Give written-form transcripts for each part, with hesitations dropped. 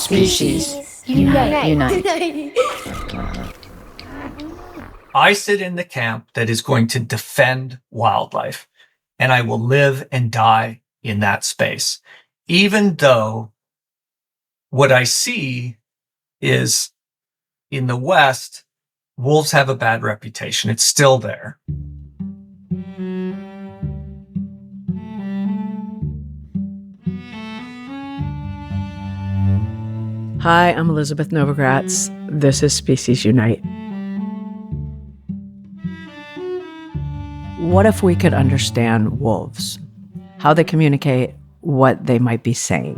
Species unite. I sit in the camp that is going to defend wildlife, and I will live and die in that space, even though what I see is in the West, wolves have a bad reputation. It's still there. Hi, I'm Elizabeth Novogratz. This is Species Unite. What if we could understand wolves? How they communicate, what they might be saying.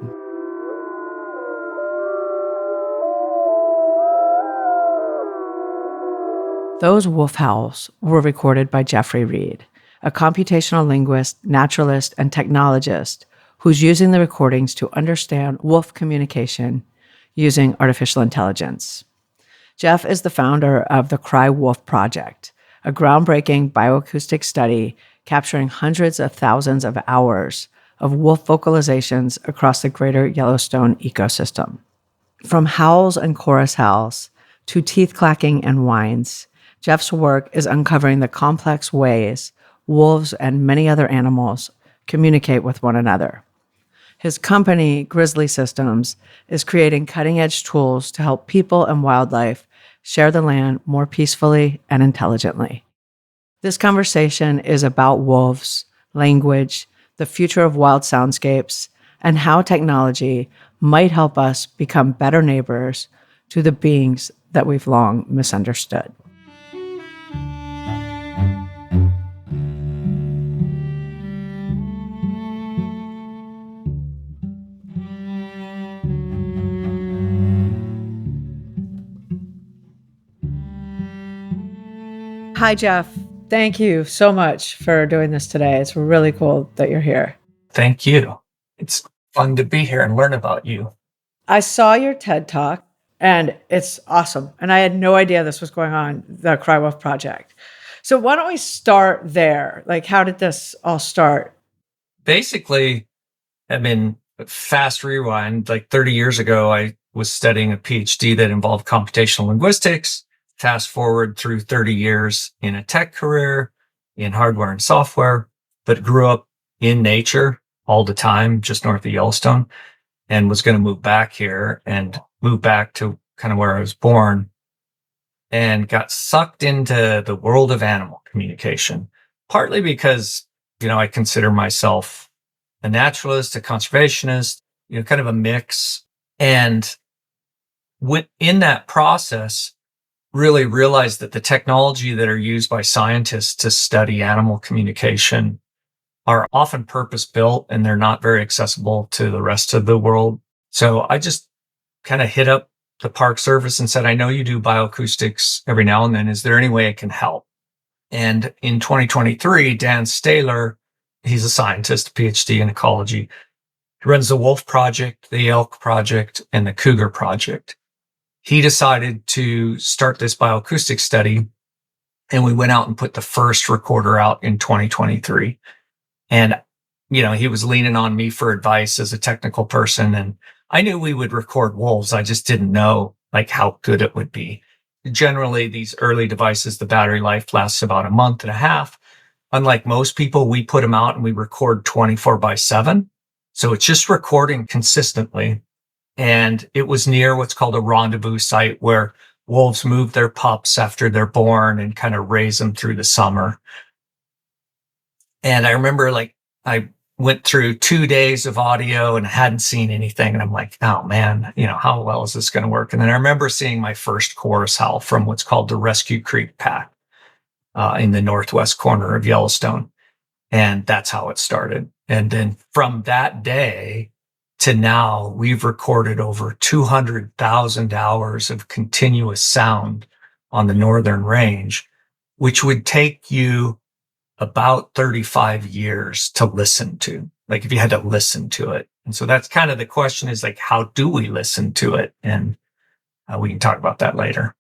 Those wolf howls were recorded by Jeffrey Reed, a computational linguist, naturalist, and technologist who's using the recordings to understand wolf communication using artificial intelligence. Jeff is the founder of the Cry Wolf Project, a groundbreaking bioacoustic study capturing hundreds of thousands of hours of wolf vocalizations across the greater Yellowstone ecosystem. From howls and chorus howls to teeth clacking and whines, Jeff's work is uncovering the complex ways wolves and many other animals communicate with one another. His company, Grizzly Systems, is creating cutting-edge tools to help people and wildlife share the land more peacefully and intelligently. This conversation is about wolves, language, the future of wild soundscapes, and how technology might help us become better neighbors to the beings that we've long misunderstood. Hi, Jeff. Thank you so much for doing this today. It's really cool that you're here. Thank you. It's fun to be here and learn about you. I saw your TED Talk, and it's awesome. And I had no idea this was going on, the Cry Wolf Project. So why don't we start there? Like, how did this all start? Basically, fast rewind, like 30 years ago, I was studying a PhD that involved computational linguistics. Fast forward through 30 years in a tech career, in hardware and software, but grew up in nature all the time, just north of Yellowstone, and was going to move back here and move back to kind of where I was born, and got sucked into the world of animal communication, partly because, I consider myself a naturalist, a conservationist, kind of a mix. And in that process, really realized that the technology that are used by scientists to study animal communication are often purpose-built and they're not very accessible to the rest of the world. So I just kind of hit up the Park Service and said, I know you do bioacoustics every now and then. Is there any way I can help? And in 2023, Dan Staler, he's a scientist, a PhD in ecology. He runs the Wolf Project, the Elk Project, and the Cougar Project. He decided to start this bioacoustic study, and we went out and put the first recorder out in 2023. And, he was leaning on me for advice as a technical person, and I knew we would record wolves. I just didn't know how good it would be. Generally, these early devices, the battery life lasts about a month and a half. Unlike most people, we put them out and we record 24/7. So it's just recording consistently. And it was near what's called a rendezvous site where wolves move their pups after they're born and kind of raise them through the summer. And I remember I went through 2 days of audio and hadn't seen anything. And I'm like, oh man, how well is this going to work? And then I remember seeing my first chorus howl from what's called the Rescue Creek Pack in the northwest corner of Yellowstone. And that's how it started. And then from that day to now, we've recorded over 200,000 hours of continuous sound on the northern range, which would take you about 35 years to listen to, if you had to listen to it. And so that's kind of the question is how do we listen to it? And we can talk about that later.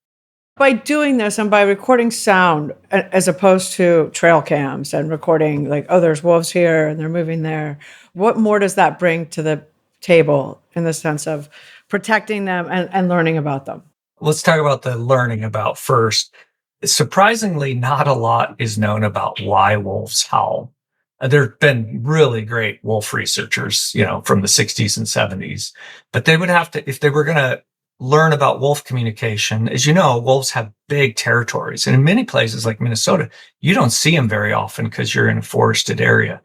By doing this and by recording sound as opposed to trail cams and recording there's wolves here and they're moving there, what more does that bring to the table in the sense of protecting them and learning about them? Let's talk about the learning about first. Surprisingly, not a lot is known about why wolves howl. There have been really great wolf researchers, from the 60s and 70s, but they would have to, if they were going to learn about wolf communication, as you know, wolves have big territories. And in many places like Minnesota, you don't see them very often because you're in a forested area.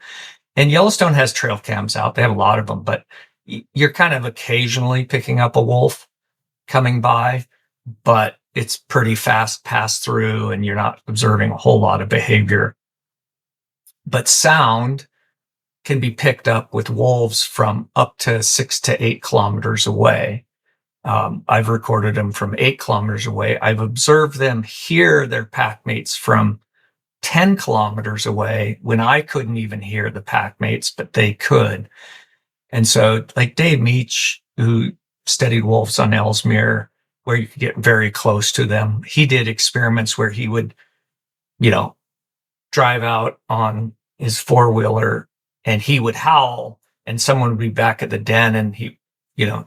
And Yellowstone has trail cams out. They have a lot of them, but you're kind of occasionally picking up a wolf coming by, but it's pretty fast pass through and you're not observing a whole lot of behavior. But sound can be picked up with wolves from up to 6 to 8 kilometers away. I've recorded them from 8 kilometers away. I've observed them hear their pack mates from 10 kilometers away when I couldn't even hear the pack mates, but they could. And so like Dave Meach, who studied wolves on Ellesmere, where you could get very close to them, he did experiments where he would, drive out on his four-wheeler and he would howl and someone would be back at the den and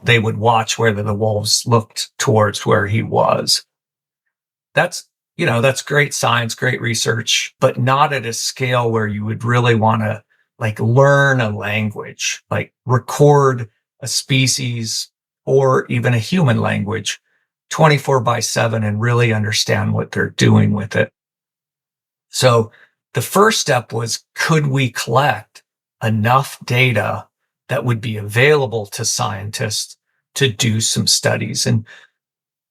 they would watch whether the wolves looked towards where he was. That's great science, great research, but not at a scale where you would really want to learn a language, record a species or even a human language 24/7 and really understand what they're doing with it. So the first step was, could we collect enough data that would be available to scientists to do some studies? And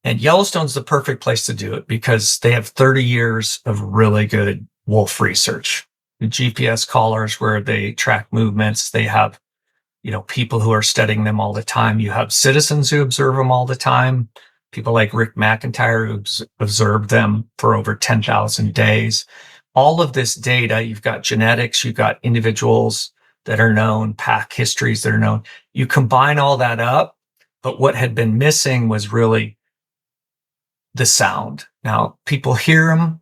Yellowstone's the perfect place to do it because they have 30 years of really good wolf research. The GPS collars where they track movements, they have, people who are studying them all the time. You have citizens who observe them all the time. People like Rick McIntyre who observed them for over 10,000 days. All of this data, you've got genetics, you've got individuals that are known, pack histories that are known. You combine all that up, but what had been missing was really the sound. Now, people hear them,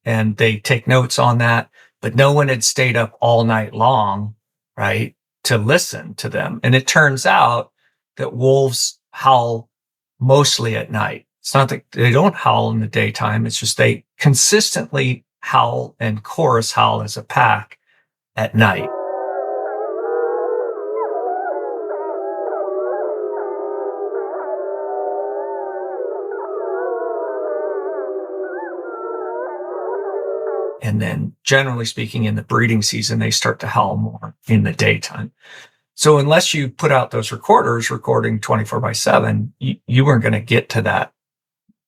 and they take notes on that, but no one had stayed up all night long, right, to listen to them. And it turns out that wolves howl mostly at night. It's not that they don't howl in the daytime. It's just they consistently howl and chorus howl as a pack at night. And then generally speaking, in the breeding season, they start to howl more in the daytime. So unless you put out those recorders recording 24/7, you weren't going to get to that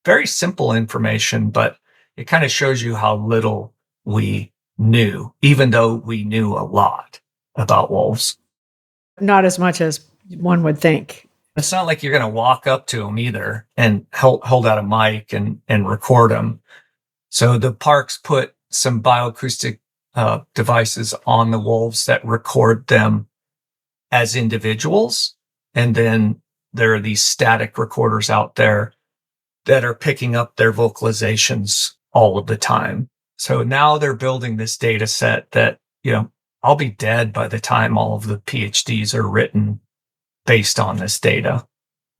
very simple information, but it kind of shows you how little we knew, even though we knew a lot about wolves. Not as much as one would think. It's not like you're going to walk up to them either and hold out a mic and record them. So the parks put some bioacoustic devices on the wolves that record them as individuals. And then there are these static recorders out there that are picking up their vocalizations all of the time. So now they're building this data set that, I'll be dead by the time all of the PhDs are written based on this data.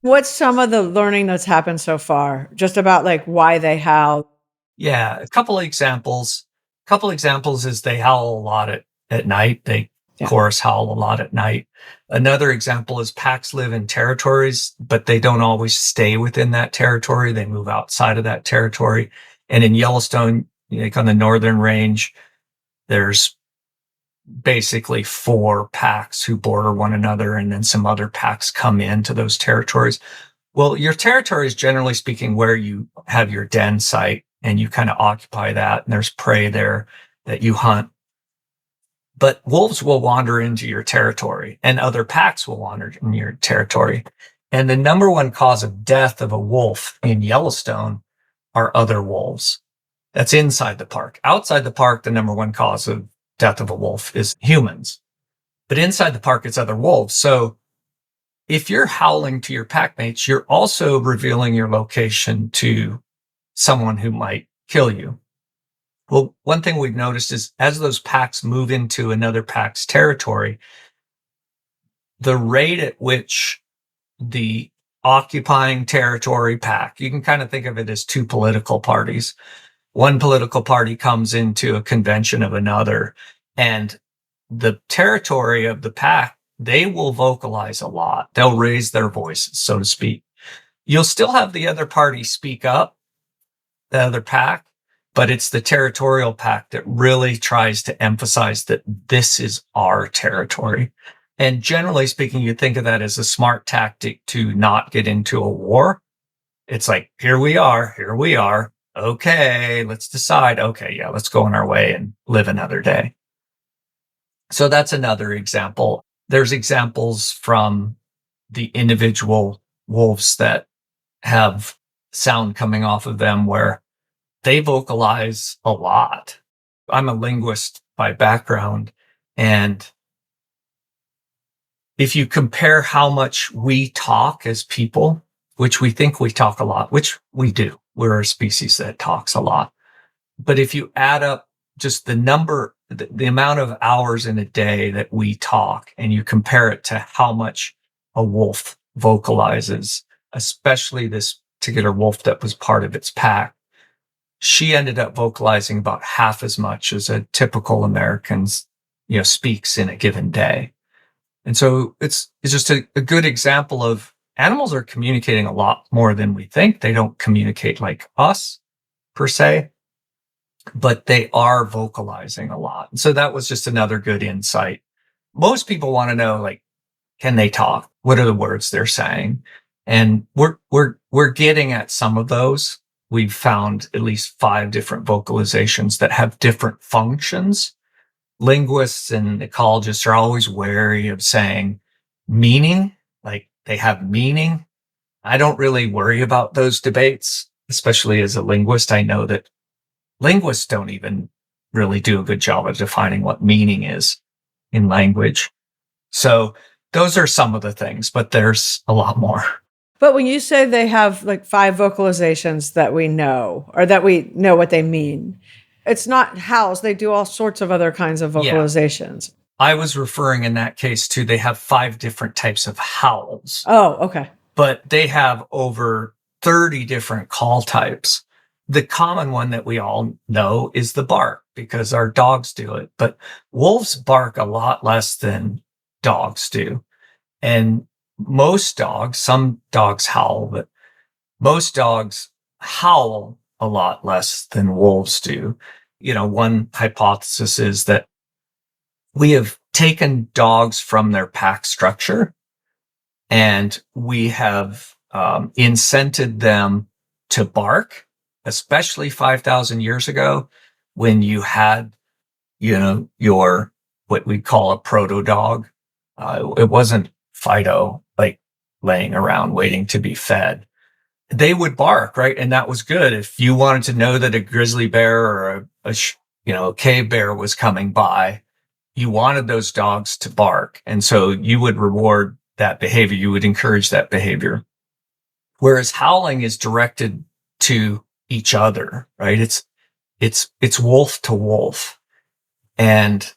What's some of the learning that's happened so far? Just about why they howl? Yeah, a couple of examples. Is they howl a lot at night. They chorus howl a lot at night. Another example is packs live in territories, but they don't always stay within that territory. They move outside of that territory. And in Yellowstone, on the northern range, there's basically 4 packs who border one another, and then some other packs come into those territories. Well, your territory is generally speaking where you have your den site and you kind of occupy that, and there's prey there that you hunt. But wolves will wander into your territory and other packs will wander in your territory. And the number one cause of death of a wolf in Yellowstone are other wolves. That's inside the park. Outside the park, the number one cause of death of a wolf is humans. But inside the park, it's other wolves. So if you're howling to your pack mates, you're also revealing your location to someone who might kill you. Well, one thing we've noticed is as those packs move into another pack's territory, the rate at which the occupying territory pack. You can kind of think of it as two political parties. One political party comes into a convention of another, and the territory of the pack, they will vocalize a lot. They'll raise their voices, so to speak. You'll still have the other party speak up, the other pack, but it's the territorial pack that really tries to emphasize that this is our territory. And generally speaking, you think of that as a smart tactic to not get into a war. It's like, here we are. Okay, let's decide. Okay, yeah, let's go on our way and live another day. So that's another example. There's examples from the individual wolves that have sound coming off of them where they vocalize a lot. I'm a linguist by background, and if you compare how much we talk as people, which we think we talk a lot, which we do, we're a species that talks a lot. But if you add up just the number, the amount of hours in a day that we talk, and you compare it to how much a wolf vocalizes, especially this particular wolf that was part of its pack, she ended up vocalizing about half as much as a typical American, speaks in a given day. And so it's just a good example of animals are communicating a lot more than we think. They don't communicate like us per se, but they are vocalizing a lot. And so that was just another good insight. Most people want to know, like, can they talk? What are the words they're saying? And we're getting at some of those. We've found at least 5 different vocalizations that have different functions. Linguists and ecologists are always wary of saying meaning, like they have meaning. I don't really worry about those debates, especially as a linguist. I know that linguists don't even really do a good job of defining what meaning is in language. So those are some of the things, but there's a lot more. But when you say they have like 5 vocalizations that we know, or that we know what they mean, it's not howls. They do all sorts of other kinds of vocalizations. Yeah. I was referring in that case to they have 5 different types of howls. Oh, okay. But they have over 30 different call types. The common one that we all know is the bark, because our dogs do it. But wolves bark a lot less than dogs do. And most dogs, some dogs howl, but most dogs howl a lot less than wolves do. One hypothesis is that we have taken dogs from their pack structure, and we have incented them to bark, especially 5,000 years ago when you had, your, what we call a proto dog. It wasn't Fido, like laying around waiting to be fed. They would bark, right? And that was good. If you wanted to know that a grizzly bear or a cave bear was coming by, you wanted those dogs to bark. And so you would reward that behavior. You would encourage that behavior. Whereas howling is directed to each other, right? It's wolf to wolf. And,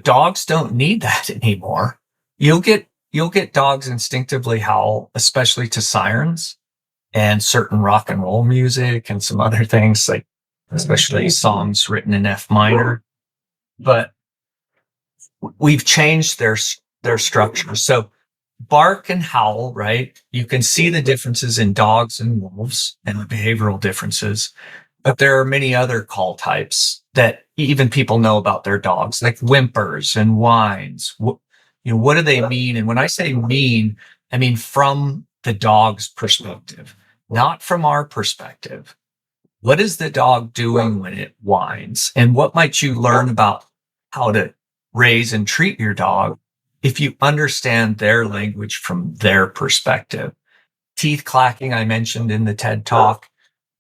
dogs don't need that anymore. You'll get dogs instinctively howl, especially to sirens and certain rock and roll music and some other things, like especially songs written in F minor. But we've changed their structure. So bark and howl, right? You can see the differences in dogs and wolves and the behavioral differences, but there are many other call types that even people know about their dogs, like whimpers and whines. What do they mean? And when I say mean, I mean from the dog's perspective, not from our perspective. What is the dog doing when it whines? And what might you learn about how to raise and treat your dog if you understand their language from their perspective? Teeth clacking, I mentioned in the TED Talk.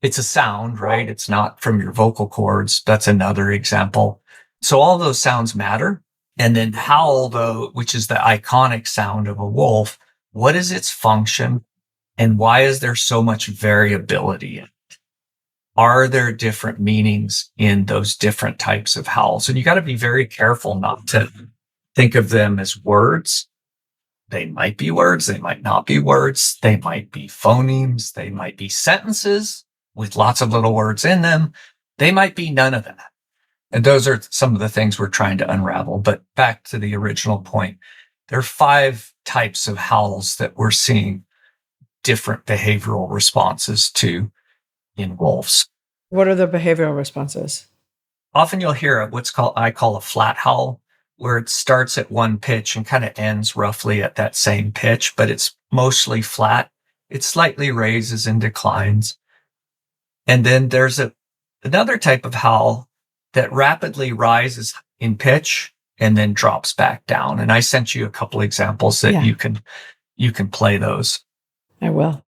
It's a sound, right? It's not from your vocal cords. That's another example. So all those sounds matter. And then howl, though, which is the iconic sound of a wolf, what is its function? And why is there so much variability in it? Are there different meanings in those different types of howls? And you got to be very careful not to think of them as words. They might be words, they might not be words, they might be phonemes, they might be sentences with lots of little words in them, they might be none of that. And those are some of the things we're trying to unravel. But back to the original point, there are 5 types of howls that we're seeing different behavioral responses to in wolves. What are the behavioral responses? Often you'll hear I call a flat howl, where it starts at one pitch and kind of ends roughly at that same pitch, but it's mostly flat. It slightly raises and declines. And then there's another type of howl that rapidly rises in pitch and then drops back down. And I sent you a couple examples that you can play those. I will.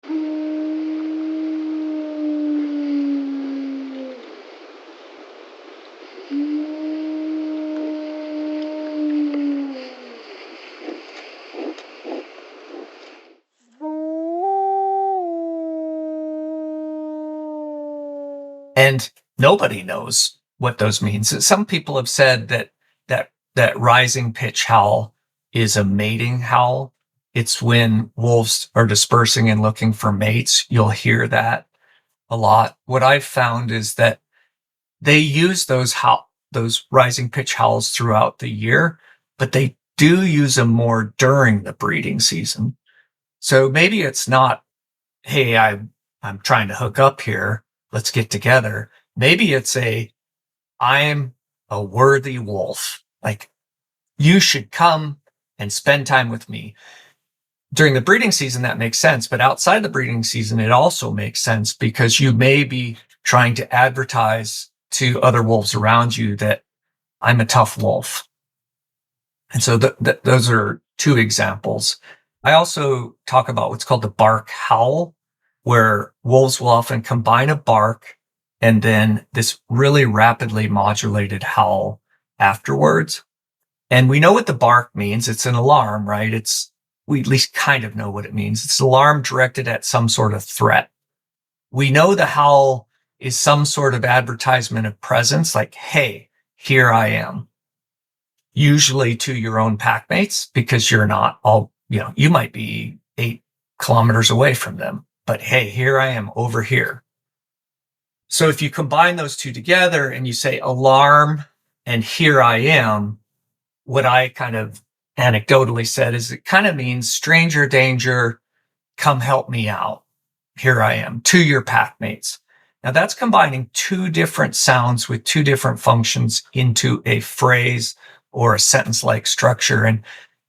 And nobody knows what those mean. So some people have said that rising pitch howl is a mating howl. It's when wolves are dispersing and looking for mates. You'll hear that a lot. What I've found is that they use those rising pitch howls throughout the year, but they do use them more during the breeding season. So maybe it's not, hey, I'm trying to hook up here, let's get together. Maybe it's I'm a worthy wolf. Like, you should come and spend time with me. During the breeding season, that makes sense. But outside the breeding season, it also makes sense because you may be trying to advertise to other wolves around you that I'm a tough wolf. And so those are 2 examples. I also talk about what's called the bark howl, where wolves will often combine a bark and then this really rapidly modulated howl afterwards. And we know what the bark means. It's an alarm, right? We at least kind of know what it means. It's an alarm directed at some sort of threat. We know the howl is some sort of advertisement of presence, like, hey, here I am. Usually to your own pack mates, because you're not you might be 8 kilometers away from them, but hey, here I am over here. So if you combine those 2 together and you say alarm and here I am, what I kind of anecdotally said is it kind of means stranger danger, come help me out. Here I am, to your pack mates. Now that's combining 2 different sounds with 2 different functions into a phrase or a sentence-like structure.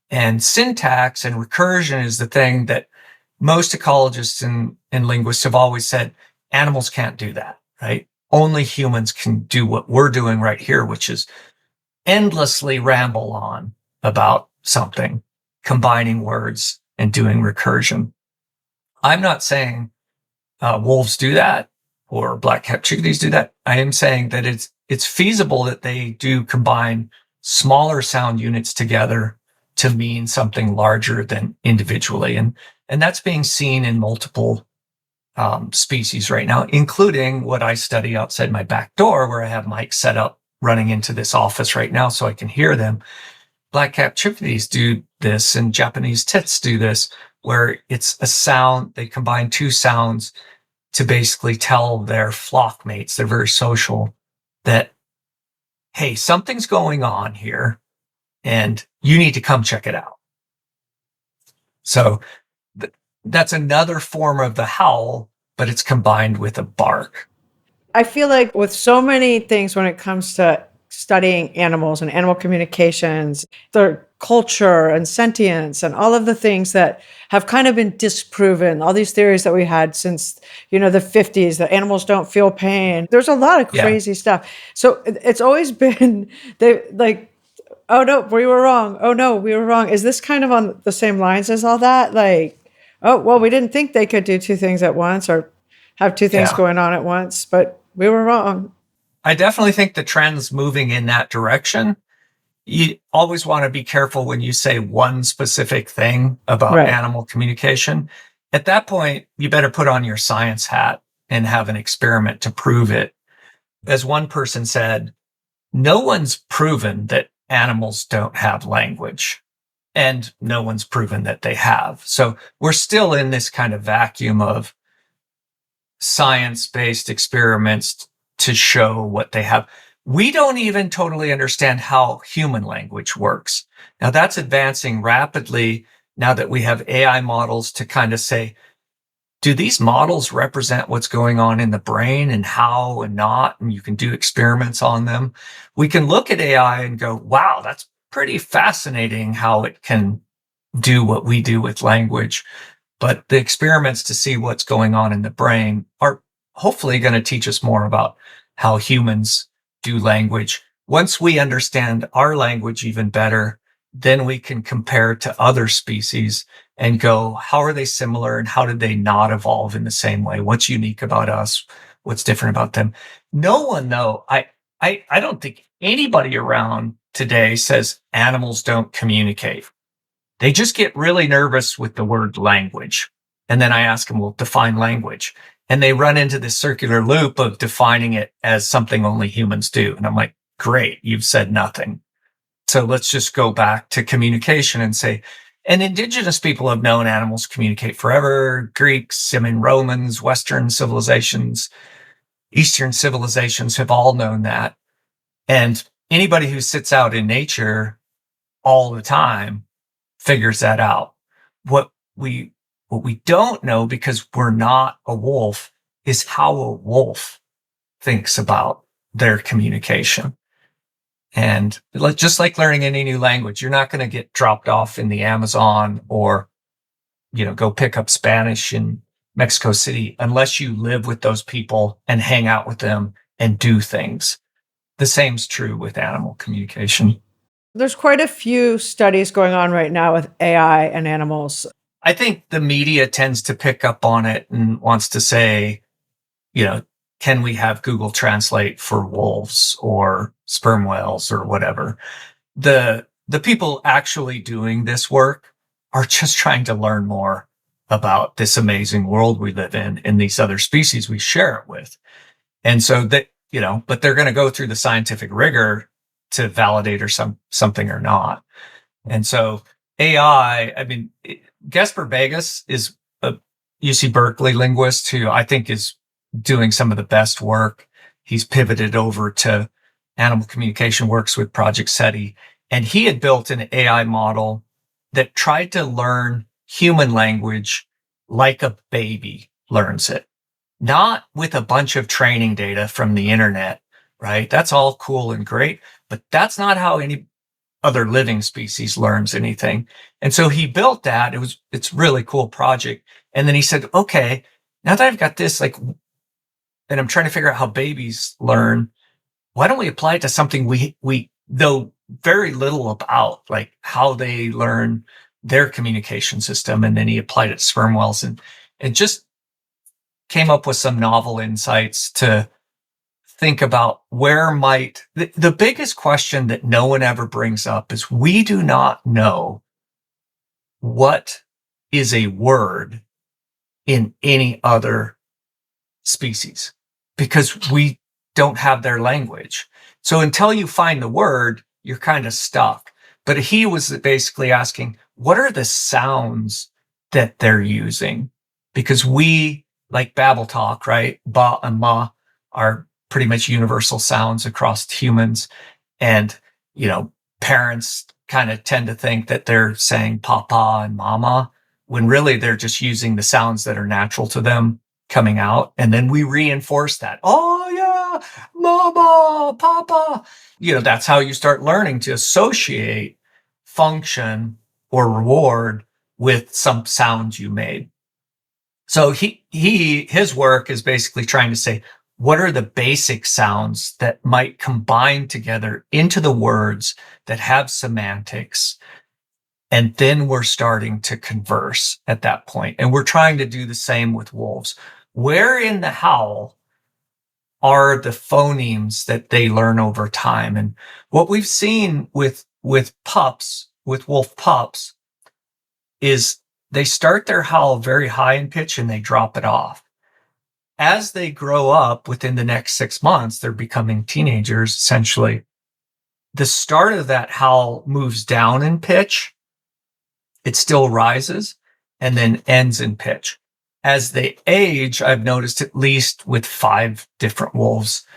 And syntax and recursion is the thing that most ecologists and linguists have always said, animals can't do that, right? Only humans can do what we're doing right here, which is endlessly ramble on about something, combining words and doing recursion. I'm not saying wolves do that or black-capped chickadees do that. I am saying that it's feasible that they do combine smaller sound units together to mean something larger than individually. And that's being seen in multiple species right now, including what I study outside my back door, where I have mics set up running into this office right now so I can hear them. Black-capped chickadees do this, and Japanese tits do this, where it's a sound. They combine 2 sounds to basically tell their flock mates, they're very social, that, hey, something's going on here and you need to come check it out. So that's another form of the howl, but it's combined with a bark. I feel like with so many things when it comes to studying animals and animal communications, their culture and sentience and all of the things that have kind of been disproven, all these theories that we had since, the 50s, that animals don't feel pain. There's a lot of crazy stuff. So it's always been, oh no, we were wrong. Oh no, we were wrong. Is this kind of on the same lines as all that? Like, oh, well, we didn't think they could do 2 things at once or have 2 things going on at once, but we were wrong. I definitely think the trend's moving in that direction. You always want to be careful when you say one specific thing about animal communication. At that point, you better put on your science hat and have an experiment to prove it. As one person said, no one's proven that animals don't have language. and no one's proven that they have. So we're still in this kind of vacuum of science-based experiments to show what they have. We don't even totally understand how human language works. Now that's advancing rapidly now that we have AI models to kind of say, do these models represent what's going on in the brain and how and not? And you can do experiments on them. We can look at AI and go, wow, that's pretty fascinating how it can do what we do with language. But the experiments to see what's going on in the brain are hopefully going to teach us more about how humans do language. Once we understand our language even better, then we can compare to other species and go, how are they similar and how did they not evolve in the same way? What's unique about us? What's different about them? No one, though, I don't think anybody around today says animals don't communicate. They just get really nervous with the word language. And then I ask them, well, define language. And they run into this circular loop of defining it as something only humans do. And I'm like, great, you've said nothing. So let's just go back to communication and say, and indigenous people have known animals communicate forever. Greeks, Romans, Western civilizations, Eastern civilizations have all known that. And anybody who sits out in nature all the time figures that out. What we don't know, because we're not a wolf, is how a wolf thinks about their communication. And just like learning any new language, you're not going to get dropped off in the Amazon or, go pick up Spanish in Mexico City unless you live with those people and hang out with them and do things. The same's true with animal communication. There's quite a few studies going on right now with AI and animals. I think the media tends to pick up on it and wants to say, can we have Google Translate for wolves or sperm whales or whatever? The people actually doing this work are just trying to learn more about this amazing world we live in and these other species we share it with. And so that, but they're going to go through the scientific rigor to validate or something or not. And so AI, Gasper Vegas is a UC Berkeley linguist who I think is doing some of the best work. He's pivoted over to animal communication, works with Project SETI, and he had built an AI model that tried to learn human language like a baby learns it, not with a bunch of training data from the internet, right? That's all cool and great, but that's not how any other living species learns anything. And so he built that. It's a really cool project. And then he said, okay, now that I've got this, and I'm trying to figure out how babies learn, why don't we apply it to something we know very little about, like how they learn their communication system. And then he applied it to sperm whales and just came up with some novel insights to think about where the biggest question that no one ever brings up is we do not know what is a word in any other species because we don't have their language. So until you find the word, you're kind of stuck. But he was basically asking, what are the sounds that they're using? Because we, like Babel talk, right? Ba and ma are pretty much universal sounds across humans. And, parents kind of tend to think that they're saying papa and mama, when really they're just using the sounds that are natural to them coming out. And then we reinforce that. Oh yeah, mama, papa. That's how you start learning to associate function or reward with some sounds you made. So his work is basically trying to say, what are the basic sounds that might combine together into the words that have semantics? And then we're starting to converse at that point. And we're trying to do the same with wolves. Where in the howl are the phonemes that they learn over time? And what we've seen with pups, with wolf pups, is they start their howl very high in pitch and they drop it off. As they grow up within the next 6 months, they're becoming teenagers, essentially. The start of that howl moves down in pitch it still rises and then ends in pitch. As they age, I've noticed at least with 5 different wolves,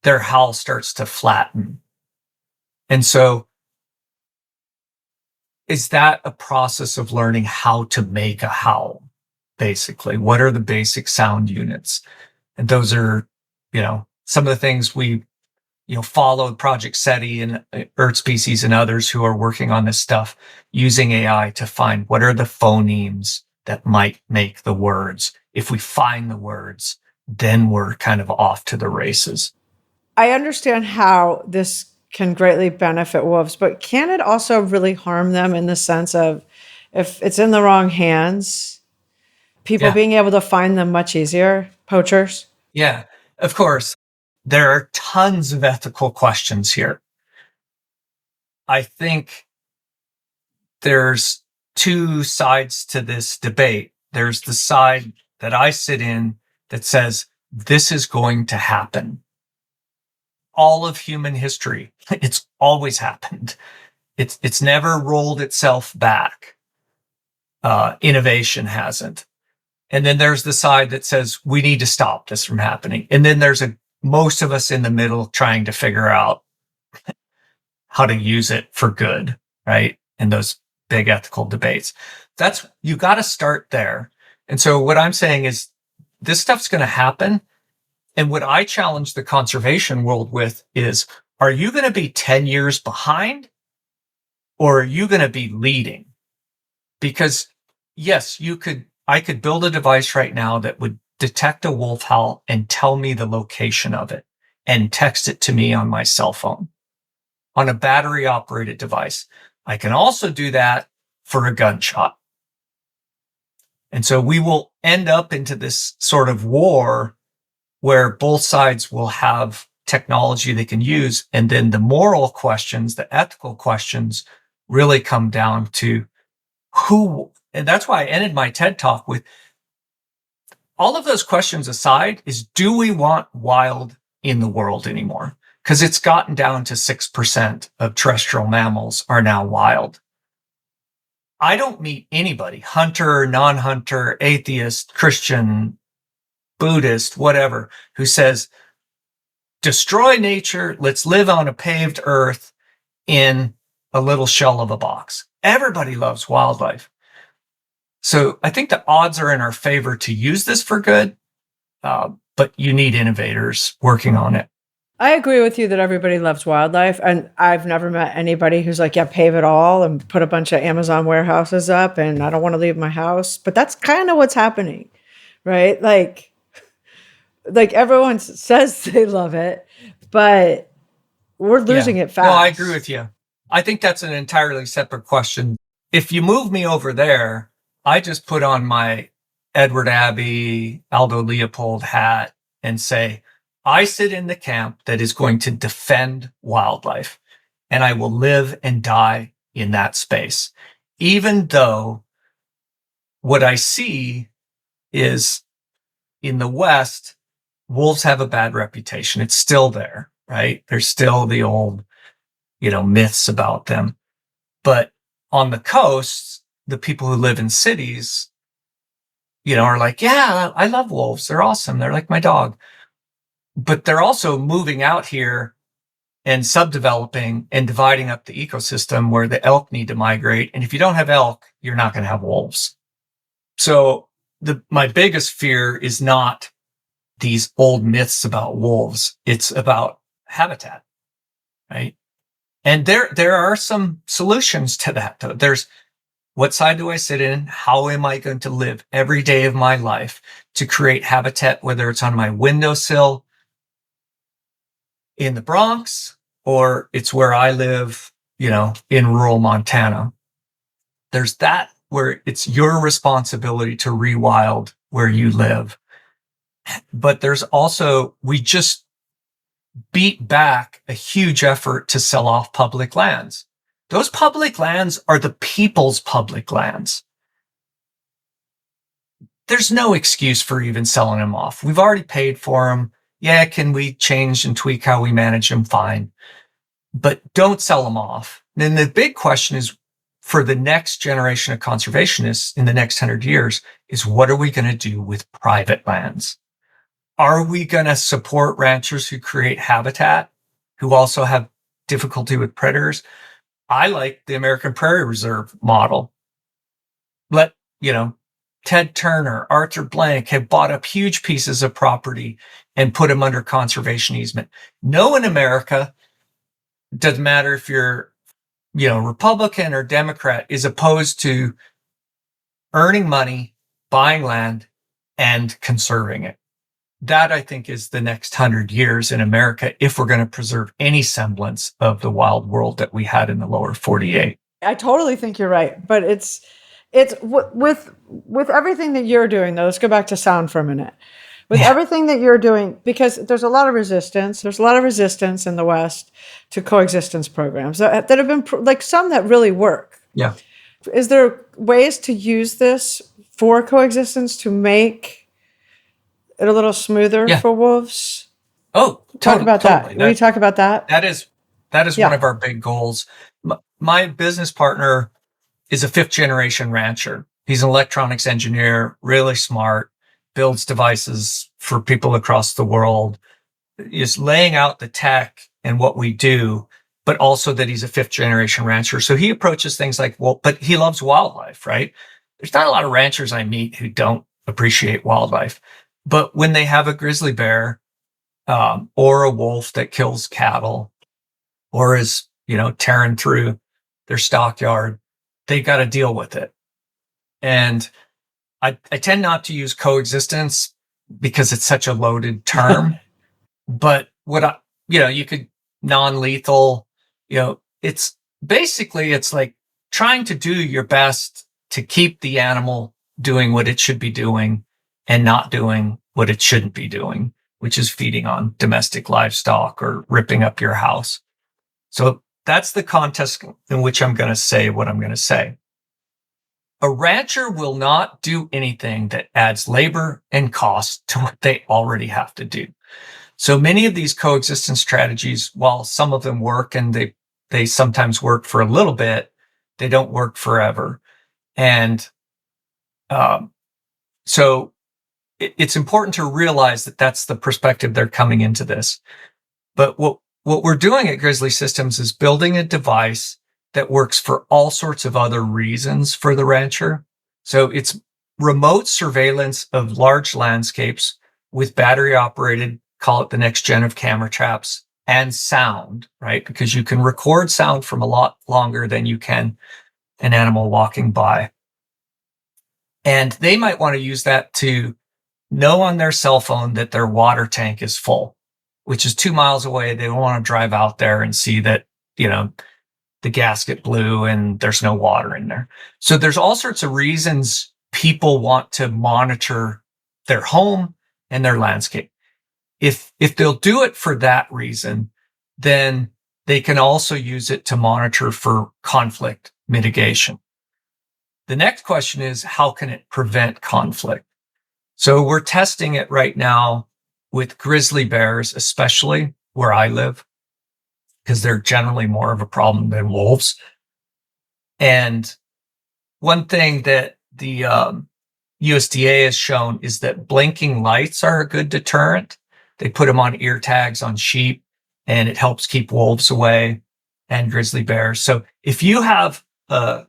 their howl starts to flatten. And so is that a process of learning how to make a howl, basically? What are the basic sound units? And those are, some of the things we, followed Project SETI and Earth Species and others who are working on this stuff using AI to find what are the phonemes that might make the words. If we find the words, then we're kind of off to the races. I understand how this can greatly benefit wolves, but can it also really harm them in the sense of if it's in the wrong hands, people being able to find them much easier, poachers? Yeah, of course. There are tons of ethical questions here. I think there's 2 sides to this debate. There's the side that I sit in that says this is going to happen. All of human history, it's always happened. It's never rolled itself back. Innovation hasn't. And then there's the side that says we need to stop this from happening. And then there's most of us in the middle trying to figure out how to use it for good, right? In those big ethical debates. You got to start there. And so what I'm saying is this stuff's going to happen. And what I challenge the conservation world with is, are you going to be 10 years behind or are you going to be leading? Because yes, I could build a device right now that would detect a wolf howl and tell me the location of it and text it to me on my cell phone on a battery operated device. I can also do that for a gunshot. And so we will end up into this sort of war where both sides will have technology they can use. And then the moral questions, the ethical questions really come down to and that's why I ended my TED talk with all of those questions aside is, do we want wild in the world anymore? Because it's gotten down to 6% of terrestrial mammals are now wild. I don't meet anybody, hunter, non-hunter, atheist, Christian, Buddhist, whatever, who says, destroy nature, let's live on a paved earth in a little shell of a box. Everybody loves wildlife. So I think the odds are in our favor to use this for good, but you need innovators working on it. I agree with you that everybody loves wildlife. And I've never met anybody who's like, yeah, pave it all and put a bunch of Amazon warehouses up and I don't want to leave my house. But that's kind of what's happening, right? Like everyone says they love it, but we're losing it fast. No, I agree with you. I think that's an entirely separate question. If you move me over there, I just put on my Edward Abbey, Aldo Leopold hat and say, I sit in the camp that is going to defend wildlife, and I will live and die in that space. Even though what I see is in the West, wolves have a bad reputation. It's still there, right? There's still the old, myths about them. But on the coast, the people who live in cities, are like, yeah, I love wolves. They're awesome. They're like my dog. But they're also moving out here and subdeveloping and dividing up the ecosystem where the elk need to migrate. And if you don't have elk, you're not going to have wolves. So my biggest fear is not these old myths about wolves. It's about habitat, right? And there are some solutions to that, though. There's, what side do I sit in? How am I going to live every day of my life to create habitat, whether it's on my windowsill in the Bronx or it's where I live, in rural Montana? There's that where it's your responsibility to rewild where you live. But there's also, we just beat back a huge effort to sell off public lands. Those public lands are the people's public lands. There's no excuse for even selling them off. We've already paid for them. Yeah, can we change and tweak how we manage them? Fine. But don't sell them off. Then the big question is, for the next generation of conservationists in the next 100 years is, what are we going to do with private lands? Are we going to support ranchers who create habitat, who also have difficulty with predators? I like the American Prairie Reserve model. Ted Turner, Arthur Blank have bought up huge pieces of property and put them under conservation easement. No, in America, doesn't matter if you're, Republican or Democrat, is opposed to earning money, buying land, and conserving it. That, I think, is the next 100 years in America if we're going to preserve any semblance of the wild world that we had in the lower 48. I totally think you're right, but it's with everything that you're doing, though. Let's go back to sound for a minute. With everything that you're doing, because there's a lot of resistance. There's a lot of resistance in the West to coexistence programs that have been like some that really work. Yeah. Is there ways to use this for coexistence to make it a little smoother for wolves? Oh, talk about totally. that. Will you talk about that? That is one of our big goals. My business partner is a 5th generation rancher. He's an electronics engineer, really smart, builds devices for people across the world, is laying out the tech and what we do, but also that he's a 5th generation rancher. So he approaches things like, but he loves wildlife, right? There's not a lot of ranchers I meet who don't appreciate wildlife. But when they have a grizzly bear or a wolf that kills cattle or is, tearing through their stockyard, they got to deal with it. And I tend not to use coexistence because it's such a loaded term. But you could non-lethal, it's like trying to do your best to keep the animal doing what it should be doing and not doing what it shouldn't be doing, which is feeding on domestic livestock or ripping up your house. So that's the context in which I'm going to say what I'm going to say. A rancher will not do anything that adds labor and cost to what they already have to do. So many of these coexistence strategies, while some of them work and they sometimes work for a little bit, they don't work forever. And so it's important to realize that that's the perspective they're coming into this. But what we're doing at Grizzly Systems is building a device that works for all sorts of other reasons for the rancher. So it's remote surveillance of large landscapes with battery operated, call it the next gen of camera traps, and sound, right? Because you can record sound from a lot longer than you can an animal walking by. And they might want to use that to know on their cell phone that their water tank is full, which is 2 miles away. They don't want to drive out there and see that, the gasket blew and there's no water in there. So there's all sorts of reasons people want to monitor their home and their landscape. If they'll do it for that reason, then they can also use it to monitor for conflict mitigation. The next question is, how can it prevent conflict? So we're testing it right now with grizzly bears, especially where I live, because they're generally more of a problem than wolves. And one thing that the USDA has shown is that blinking lights are a good deterrent. They put them on ear tags on sheep, and it helps keep wolves away and grizzly bears. So if you have a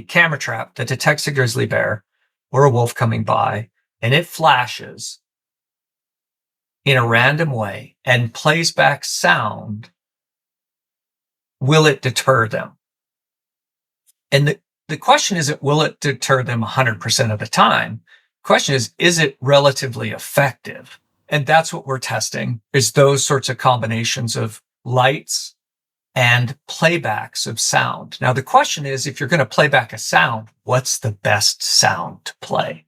camera trap that detects a grizzly bear or a wolf coming by, and it flashes in a random way and plays back sound, will it deter them? And the question isn't, will it deter them 100% of the time? The question is it relatively effective? And that's what we're testing, is those sorts of combinations of lights and playbacks of sound. Now, the question is, if you're going to play back a sound, what's the best sound to play?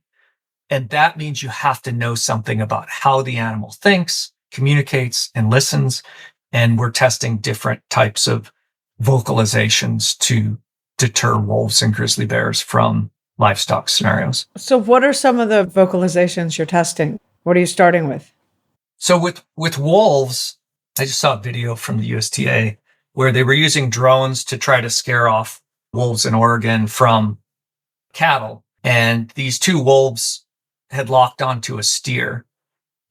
And that means you have to know something about how the animal thinks, communicates, and listens. And we're testing different types of vocalizations to deter wolves and grizzly bears from livestock scenarios. So what are some of the vocalizations you're testing? What are you starting with? So with wolves, I just saw a video from the USDA where they were using drones to try to scare off wolves in Oregon from cattle. And these two wolves had locked onto a steer.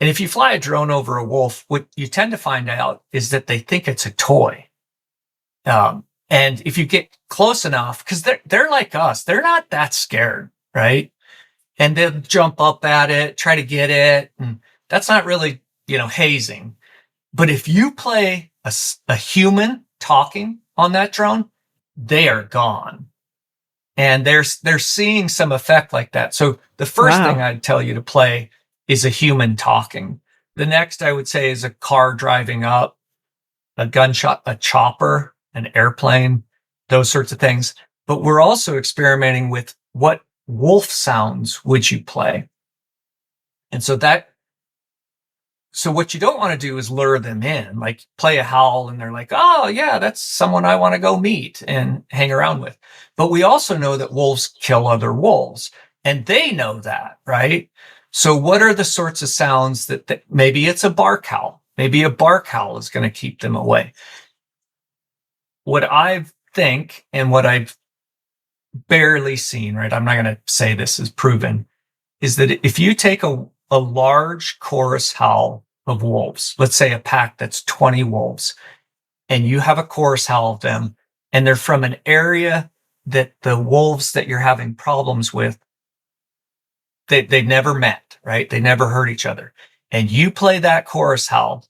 And if you fly a drone over a wolf, what you tend to find out is that they think it's a toy. And if you get close enough, because they're like us, they're not that scared, right? And they'll jump up at it, try to get it. And that's not really, hazing. But if you play a human talking on that drone, they are gone. And they're seeing some effect like that. So the first thing I'd tell you to play is a human talking. The next I would say is a car driving up, a gunshot, a chopper, an airplane, those sorts of things. But we're also experimenting with what wolf sounds would you play? And so what you don't want to do is lure them in, like play a howl and they're like, oh yeah, that's someone I want to go meet and hang around with. But we also know that wolves kill other wolves and they know that, right? So what are the sorts of sounds that maybe it's a bark howl? Maybe a bark howl is going to keep them away. What I think and what I've barely seen, right? I'm not going to say this is proven, is that if you take a large chorus howl of wolves, let's say a pack that's 20 wolves, and you have a chorus howl of them, and they're from an area that the wolves that you're having problems with, they never met, right? They never heard each other. And you play that chorus howl,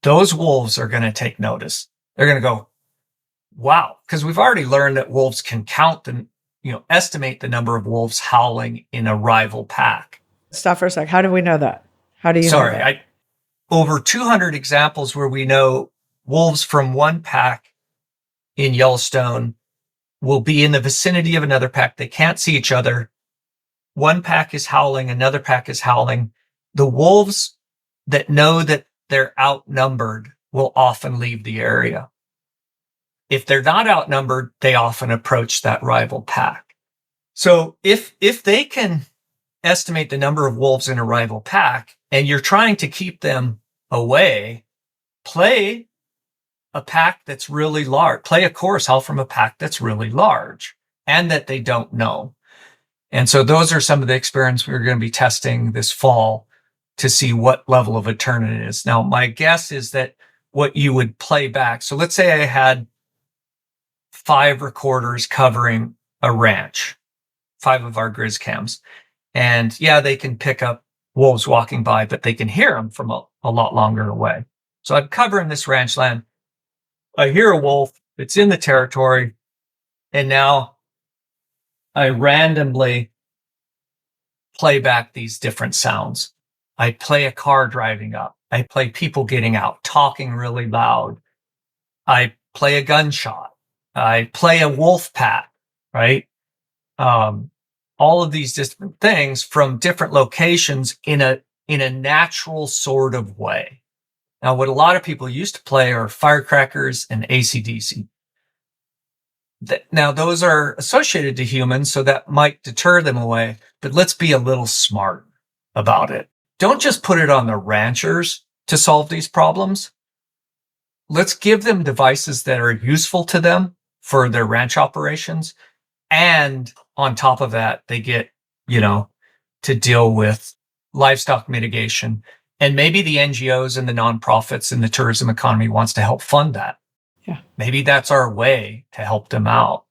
those wolves are going to take notice. They're going to go, wow, because we've already learned that wolves can count and estimate the number of wolves howling in a rival pack. Stop for a sec. How do we know that? How do you know that? Over 200 examples where we know wolves from one pack in Yellowstone will be in the vicinity of another pack. They can't see each other. One pack is howling, another pack is howling. The wolves that know that they're outnumbered will often leave the area. If they're not outnumbered, they often approach that rival pack. So if they can estimate the number of wolves in a rival pack and you're trying to keep them away, play a pack that's really large, play a chorus howl from a pack that's really large and that they don't know. And so those are some of the experiments we're going to be testing this fall to see what level of a turn it is. Now, my guess is that what you would play back. So let's say I had 5 recorders covering a ranch, 5 of our Grizz cams. And yeah, they can pick up wolves walking by, but they can hear them from a lot longer away. So I'm covering this ranch land. I hear a wolf. It's in the territory. And now I randomly play back these different sounds. I play a car driving up. I play people getting out, talking really loud. I play a gunshot. I play a wolf pack, right? All of these different things from different locations in a natural sort of way. Now, what a lot of people used to play are firecrackers and AC/DC. Now, those are associated to humans, so that might deter them away, but let's be a little smart about it. Don't just put it on the ranchers to solve these problems. Let's give them devices that are useful to them for their ranch operations. And on top of that, they get, to deal with livestock mitigation. And maybe the NGOs and the nonprofits in the tourism economy wants to help fund that. Yeah. Maybe that's our way to help them out.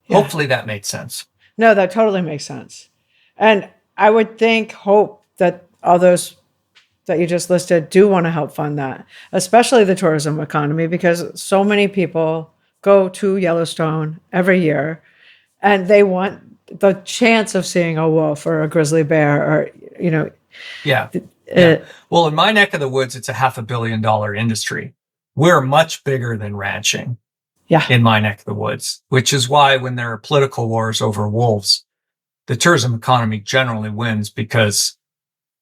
Yeah. Hopefully that made sense. No, that totally makes sense. And I would hope that all those that you just listed do want to help fund that, especially the tourism economy, because so many people go to Yellowstone every year and they want the chance of seeing a wolf or a grizzly bear or, Yeah. Well, in my neck of the woods, it's a $500 million industry. We're much bigger than ranching in my neck of the woods, which is why when there are political wars over wolves, the tourism economy generally wins because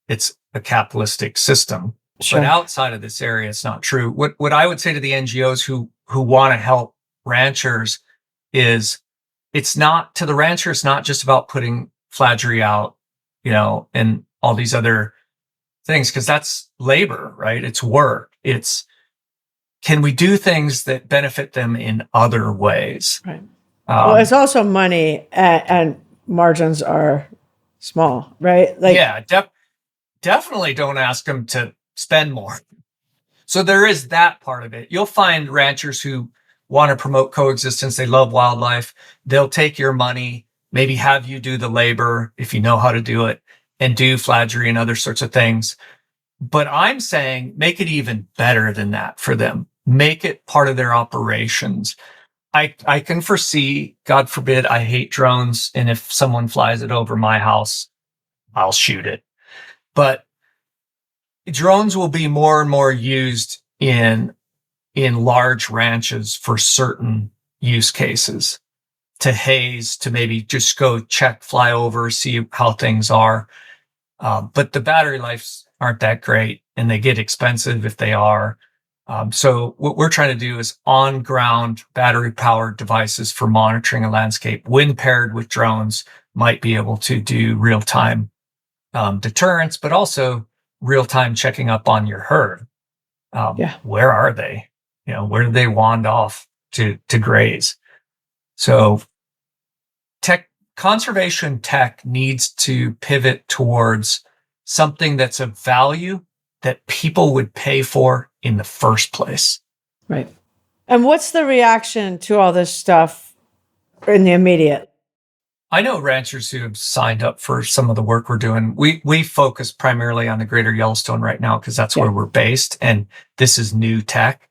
it's a capitalistic system. Sure. But outside of this area, it's not true. What I would say to the NGOs who want to help ranchers is it's not just about putting flagery out, and all these other things, because that's labor, right? It's work. It's, can we do things that benefit them in other ways? Right. Well, it's also money, and margins are small, right? Definitely don't ask them to spend more. So there is that part of it. You'll find ranchers who want to promote coexistence. They love wildlife. They'll take your money, maybe have you do the labor if you know how to do it, and do flaggery and other sorts of things. But I'm saying make it even better than that for them. Make it part of their operations. I can foresee, God forbid, I hate drones. And if someone flies it over my house, I'll shoot it. But drones will be more and more used in large ranches for certain use cases, to haze, to maybe just go check, fly over, see how things are. But the battery lives aren't that great, and they get expensive if they are. So what we're trying to do is on-ground battery-powered devices for monitoring a landscape, when paired with drones, might be able to do real-time deterrence, but also real-time checking up on your herd. Where are they? Where do they wand off to graze? So conservation tech needs to pivot towards something that's of value that people would pay for in the first place. Right. And what's the reaction to all this stuff in the immediate? I know ranchers who have signed up for some of the work we're doing. We focus primarily on the greater Yellowstone right now because that's where we're based, and this is new tech.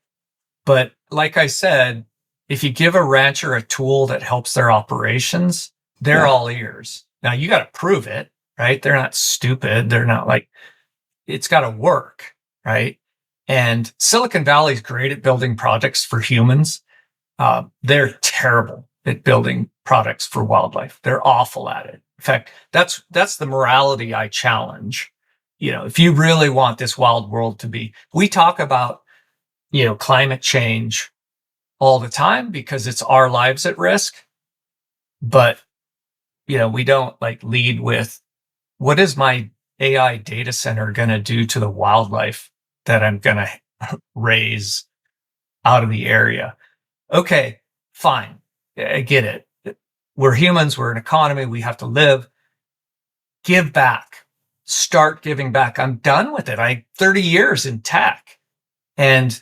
But like I said, if you give a rancher a tool that helps their operations, they're all ears. Now you got to prove it, right? They're not stupid. They're not like, it's got to work, right? And Silicon Valley is great at building products for humans. They're terrible at building products for wildlife. They're awful at it. In fact, that's the morality I challenge. If you really want this wild world to be, we talk about, climate change all the time because it's our lives at risk. But, we don't lead with, what is my AI data center going to do to the wildlife that I'm going to raise out of the area? Okay, fine. I get it. We're humans. We're an economy. We have to live. Give back. Start giving back. I'm done with it. 30 years in tech. And,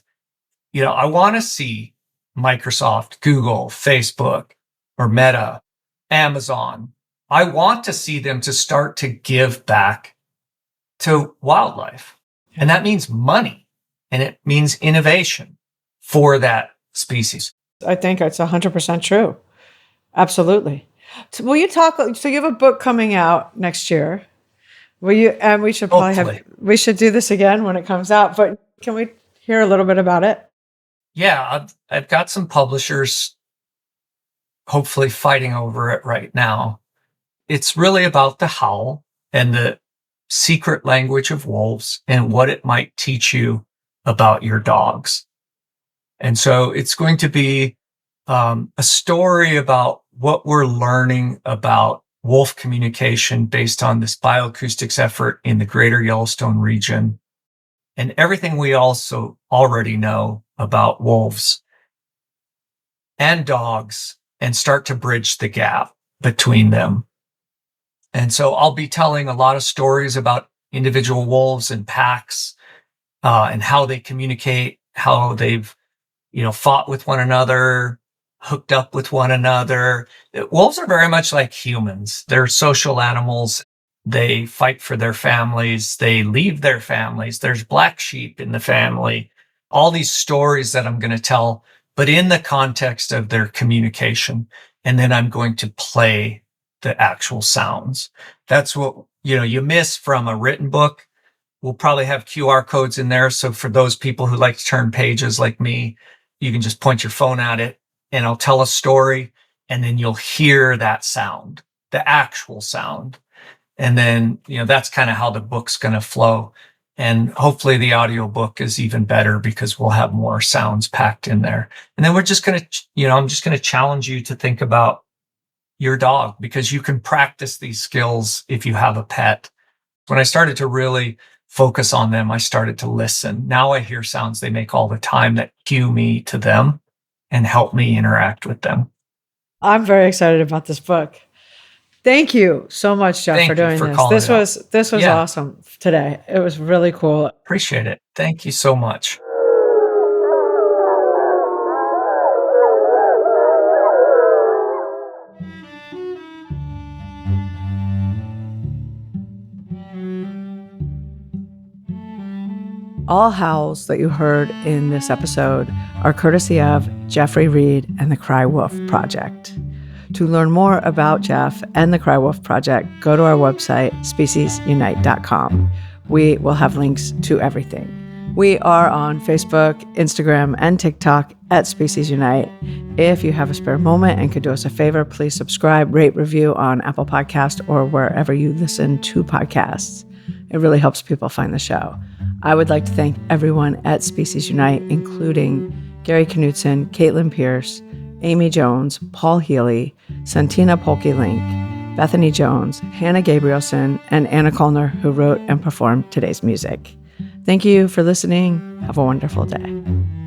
I want to see Microsoft, Google, Facebook, or Meta, Amazon. I want to see them to start to give back to wildlife. And that means money, and it means innovation for that species. I think it's 100% true. Absolutely. So will you talk? So you have a book coming out next year. Will you? And we should probably we should do this again when it comes out. But can we hear a little bit about it? Yeah, I've got some publishers hopefully fighting over it right now. It's really about the howl and the secret language of wolves and what it might teach you about your dogs. And so it's going to be a story about what we're learning about wolf communication based on this bioacoustics effort in the greater Yellowstone region, and everything we also already know about wolves and dogs, and start to bridge the gap between them. And so I'll be telling a lot of stories about individual wolves and packs, and how they communicate, how they've, fought with one another, hooked up with one another. Wolves are very much like humans. They're social animals. They fight for their families. They leave their families. There's black sheep in the family. All these stories that I'm going to tell, but in the context of their communication. And then I'm going to play the actual sounds. That's what, you miss from a written book. We'll probably have QR codes in there. So for those people who like to turn pages like me, you can just point your phone at it and I'll tell a story, and then you'll hear that sound, the actual sound. And then, that's kind of how the book's going to flow. And hopefully the audiobook is even better because we'll have more sounds packed in there. And then we're just going to, I'm just going to challenge you to think about your dog, because you can practice these skills if you have a pet. When I started to really focus on them, I started to listen. Now I hear sounds they make all the time that cue me to them and help me interact with them. I'm very excited about this book. Thank you so much, Jeff, Thank for you doing for this. calling it out. This was Yeah. awesome today. It was really cool. Appreciate it. Thank you so much. All howls that you heard in this episode are courtesy of Jeffrey Reed and the Cry Wolf Project. To learn more about Jeff and the Cry Wolf Project, go to our website, speciesunite.com. We will have links to everything. We are on Facebook, Instagram, and TikTok at Species Unite. If you have a spare moment and could do us a favor, please subscribe, rate, review on Apple Podcasts or wherever you listen to podcasts. It really helps people find the show. I would like to thank everyone at Species Unite, including Gary Knudsen, Caitlin Pierce, Amy Jones, Paul Healy, Santina Polke-Link, Bethany Jones, Hannah Gabrielson, and Anna Kolner, who wrote and performed today's music. Thank you for listening. Have a wonderful day.